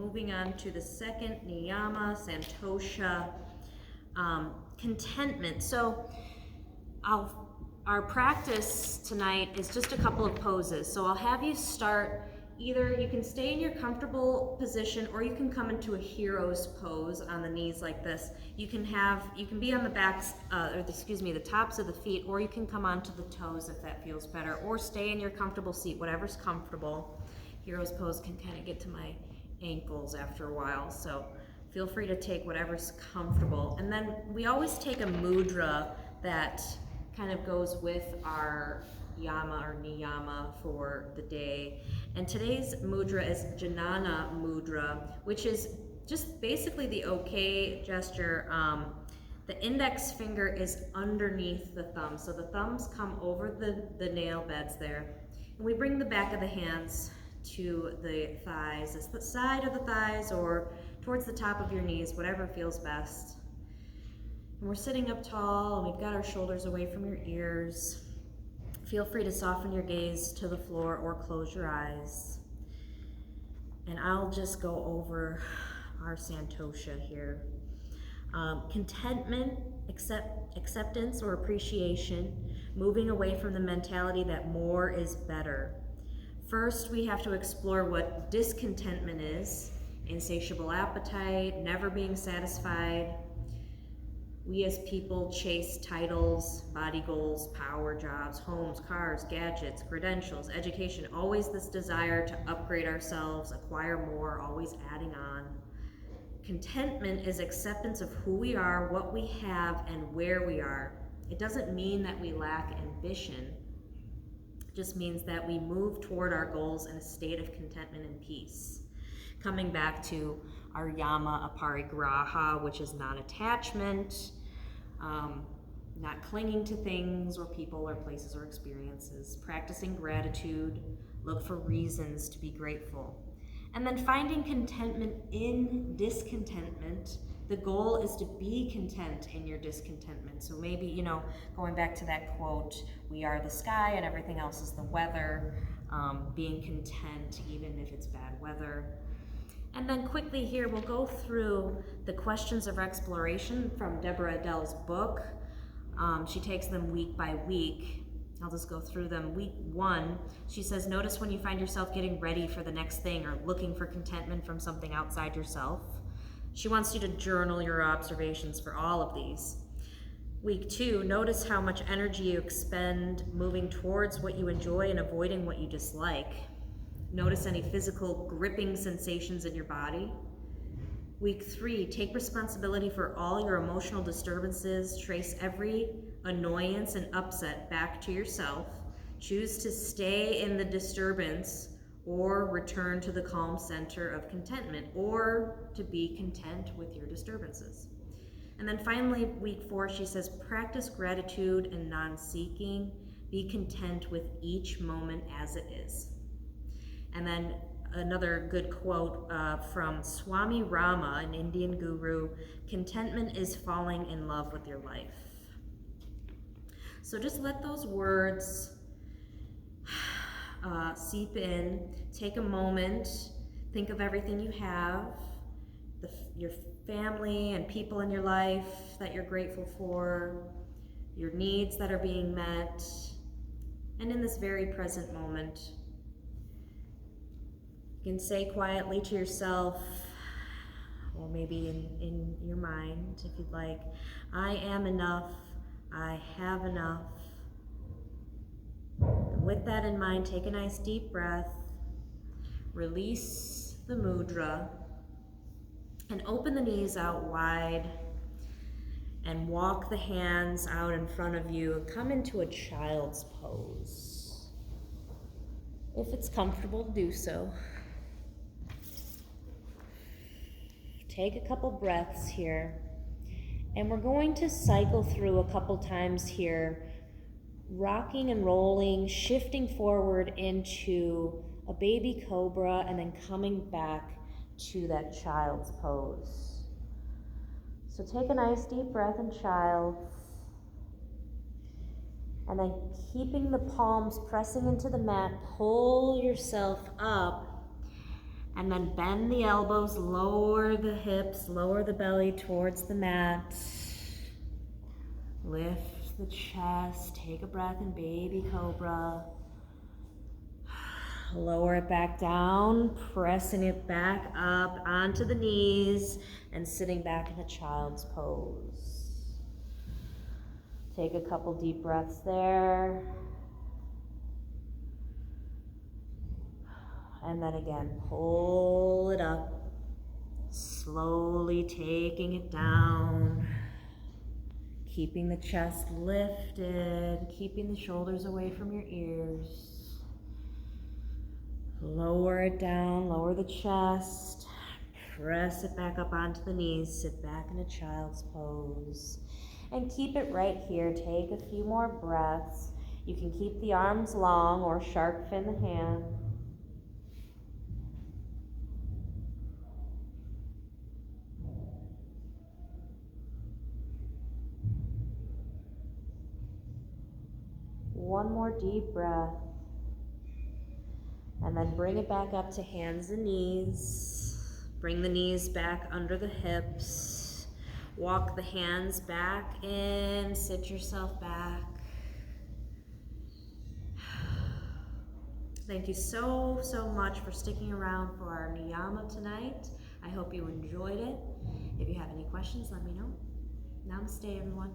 moving on to the second niyama, Santosha, contentment. So our practice tonight is just a couple of poses. So I'll have you start, either you can stay in your comfortable position or you can come into a hero's pose on the knees like this. You can be on the backs, the tops of the feet, or you can come onto the toes if that feels better, or stay in your comfortable seat, whatever's comfortable. Hero's pose can kind of get to my ankles after a while, so feel free to take whatever's comfortable. And then we always take a mudra that kind of goes with our yama or niyama for the day. And today's mudra is Janana mudra, which is just basically the okay gesture. The index finger is underneath the thumb, so the thumbs come over the nail beds there. And we bring the back of the hands to the thighs, it's the side of the thighs or towards the top of your knees, whatever feels best. And we're sitting up tall and we've got our shoulders away from your ears. Feel free to soften your gaze to the floor or close your eyes. And I'll just go over our Santosha here. Contentment, acceptance or appreciation, moving away from the mentality that more is better. First, we have to explore what discontentment is: insatiable appetite, never being satisfied. We as people chase titles, body goals, power, jobs, homes, cars, gadgets, credentials, education, always this desire to upgrade ourselves, acquire more, always adding on. Contentment is acceptance of who we are, what we have, and where we are. It doesn't mean that we lack ambition. It just means that we move toward our goals in a state of contentment and peace. Coming back to our yama aparigraha, which is non-attachment, not clinging to things or people or places or experiences, practicing gratitude, look for reasons to be grateful. And then finding contentment in discontentment. The goal is to be content in your discontentment. So maybe, going back to that quote, we are the sky and everything else is the weather, being content even if it's bad weather. And then quickly here, we'll go through the questions of exploration from Deborah Adele's book. She takes them week by week. I'll just go through them. Week 1, she says, notice when you find yourself getting ready for the next thing or looking for contentment from something outside yourself. She wants you to journal your observations for all of these. Week 2, notice how much energy you expend moving towards what you enjoy and avoiding what you dislike. Notice any physical gripping sensations in your body. Week 3, take responsibility for all your emotional disturbances. Trace every annoyance and upset back to yourself. Choose to stay in the disturbance or return to the calm center of contentment, or to be content with your disturbances. And then finally, week 4, she says, practice gratitude and non-seeking. Be content with each moment as it is. And then another good quote from Swami Rama, an Indian guru: contentment is falling in love with your life. So just let those words seep in. Take a moment, think of everything you have, your family and people in your life that you're grateful for, your needs that are being met, and in this very present moment, you can say quietly to yourself, or maybe in your mind if you'd like, I am enough, I have enough. And with that in mind, take a nice deep breath, release the mudra, and open the knees out wide and walk the hands out in front of you and come into a child's pose. If it's comfortable, do so. Take a couple breaths here, and we're going to cycle through a couple times here, rocking and rolling, shifting forward into a baby cobra, and then coming back to that child's pose. So take a nice deep breath in child, and then keeping the palms pressing into the mat, pull yourself up And then bend the elbows, lower the hips, lower the belly towards the mat. Lift the chest, take a breath in baby cobra. Lower it back down, pressing it back up onto the knees and sitting back in a child's pose. Take a couple deep breaths there. And then again, pull it up, slowly taking it down, keeping the chest lifted, keeping the shoulders away from your ears. Lower it down, lower the chest, press it back up onto the knees, sit back in a child's pose. And keep it right here, take a few more breaths. You can keep the arms long or shark fin the hand. One more deep breath. And then bring it back up to hands and knees. Bring the knees back under the hips. Walk the hands back in, sit yourself back. Thank you so much for sticking around for our Niyama tonight. I hope you enjoyed it. If you have any questions, let me know. Namaste, everyone.